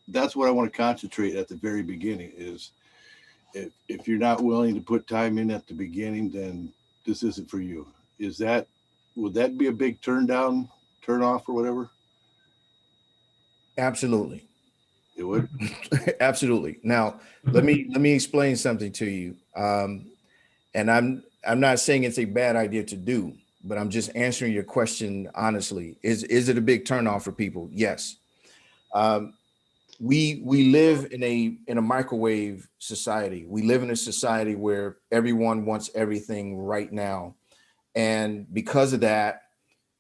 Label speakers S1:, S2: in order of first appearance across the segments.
S1: that's what I want to concentrate at the very beginning is if you're not willing to put time in at the beginning, then this isn't for you. Is that would that be a big turn off or whatever?
S2: Absolutely.
S1: It would.
S2: Absolutely. Now, let me explain something to you. And I'm not saying it's a bad idea to do, but I'm just answering your question honestly. Is it a big turnoff for people? Yes. Um, we live in a microwave society. We live in a society where everyone wants everything right now, and because of that,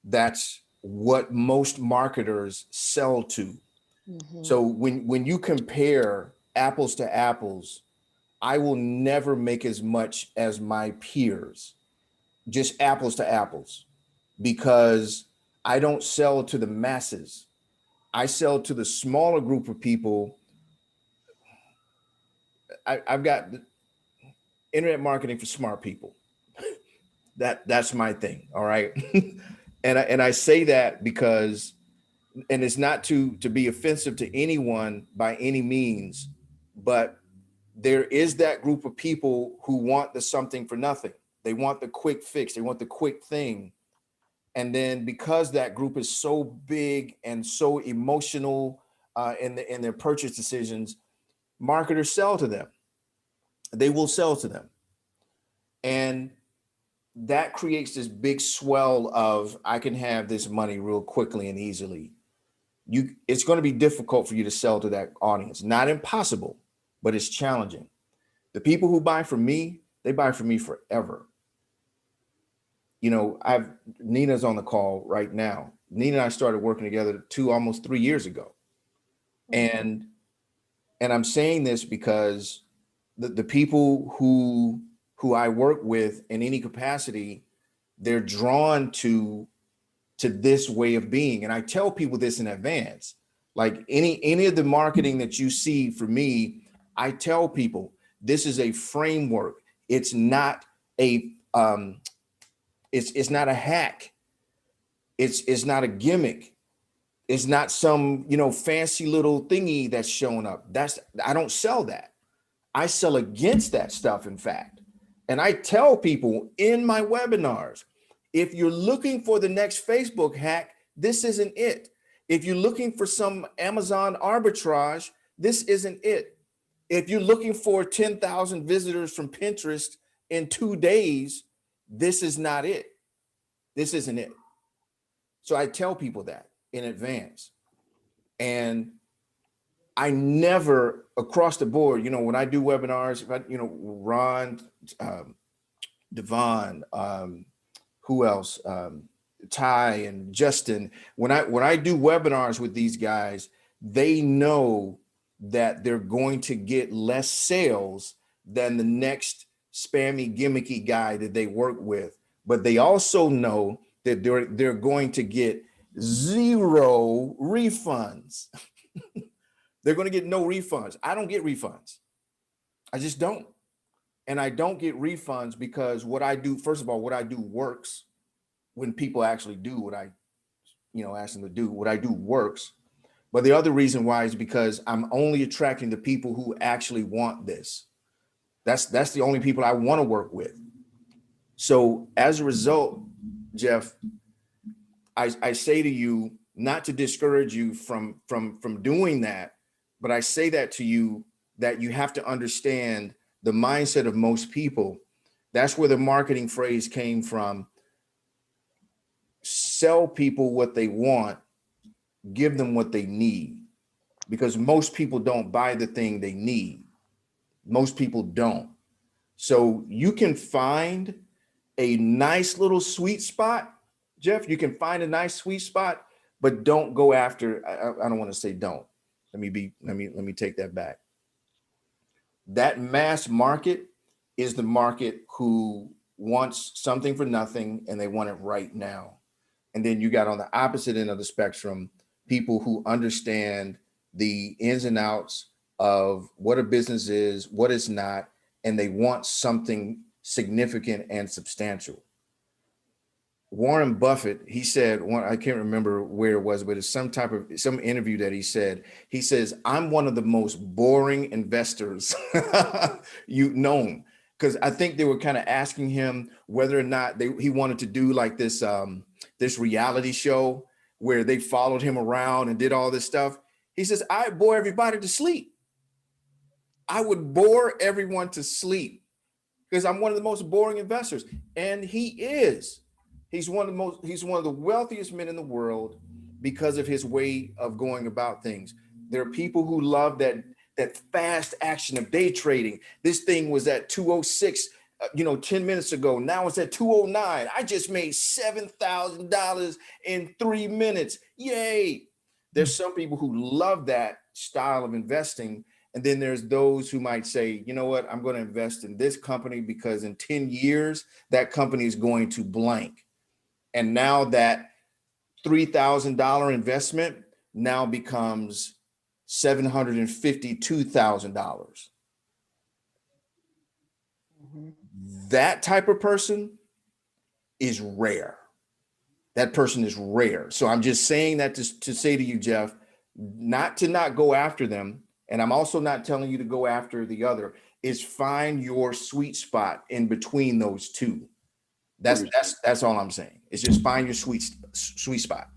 S2: that's what most marketers sell to.
S3: Hmm.
S2: So when you compare apples to apples, I will never make as much as my peers, just apples to apples, because I don't sell to the masses. I sell to the smaller group of people. I've got internet marketing for smart people. That's my thing. All right. And I say that because, and it's not to be offensive to anyone by any means, but there is that group of people who want the something for nothing. They want the quick fix. They want the quick thing. And then because that group is so big and so emotional in their purchase decisions, marketers sell to them. They will sell to them, and that creates this big swell of I can have this money real quickly and easily. It's going to be difficult for you to sell to that audience. Not impossible, but it's challenging. The people who buy from me, they buy from me forever. I've Nina's on the call right now. Nina and I started working together almost 3 years ago.
S3: Hmm.
S2: And I'm saying this because the people who I work with in any capacity, they're drawn to this way of being. And I tell people this in advance. Like any of the marketing that you see for me, I tell people this is a framework. It's not a it's not a hack. It's not a gimmick. It's not some, fancy little thingy that's showing up. I don't sell that. I sell against that stuff, in fact. And I tell people in my webinars, if you're looking for the next Facebook hack, this isn't it. If you're looking for some Amazon arbitrage, this isn't it. If you're looking for 10,000 visitors from Pinterest in 2 days, this is not it. This isn't it. So I tell people that in advance. And I never, across the board, when I do webinars, if I, Ron, um, Devon, who else, Ty and Justin, when I do webinars with these guys, they know that they're going to get less sales than the next spammy gimmicky guy that they work with, but they also know that they're going to get zero refunds. They're going to get no refunds. I don't get refunds. I just don't. And I don't get refunds because what I do, first of all, what I do works when people actually do what I, ask them to do. What I do works. But the other reason why is because I'm only attracting the people who actually want this. That's the only people I want to work with. So as a result, Jeff, I say to you not to discourage you from doing that, but I say that to you that you have to understand the mindset of most people. That's where the marketing phrase came from. Sell people what they want, give them what they need, because most people don't buy the thing they need. Most people don't. So you can find a nice little sweet spot, Jeff. You can find a nice sweet spot, but don't go after. I don't want to say don't. Let me take that back. That mass market is the market who wants something for nothing and they want it right now. And then you got on the opposite end of the spectrum people who understand the ins and outs of what a business is, what it's not, and they want something significant and substantial. Warren Buffett, he said, I can't remember where it was, but it's some interview that he says, I'm one of the most boring investors you've known. Because I think they were kind of asking him whether or not he wanted to do like this reality show where they followed him around and did all this stuff. He says, I bore everybody to sleep. I would bore everyone to sleep because I'm one of the most boring investors. And he is. He's one of the wealthiest men in the world because of his way of going about things. There are people who love that fast action of day trading. This thing was at 206, 10 minutes ago. Now it's at 209. I just made $7,000 in 3 minutes. Yay. There's some people who love that style of investing. And then there's those who might say, you know what, I'm going to invest in this company because in 10 years, that company is going to blank. And now that $3,000 investment now becomes $752,000. Mm-hmm. That type of person is rare. That person is rare. So I'm just saying that to say to you, Jeff, not to not go after them. And I'm also not telling you to go after the other, is find your sweet spot in between those two. That's all I'm saying. It's just find your sweet spot.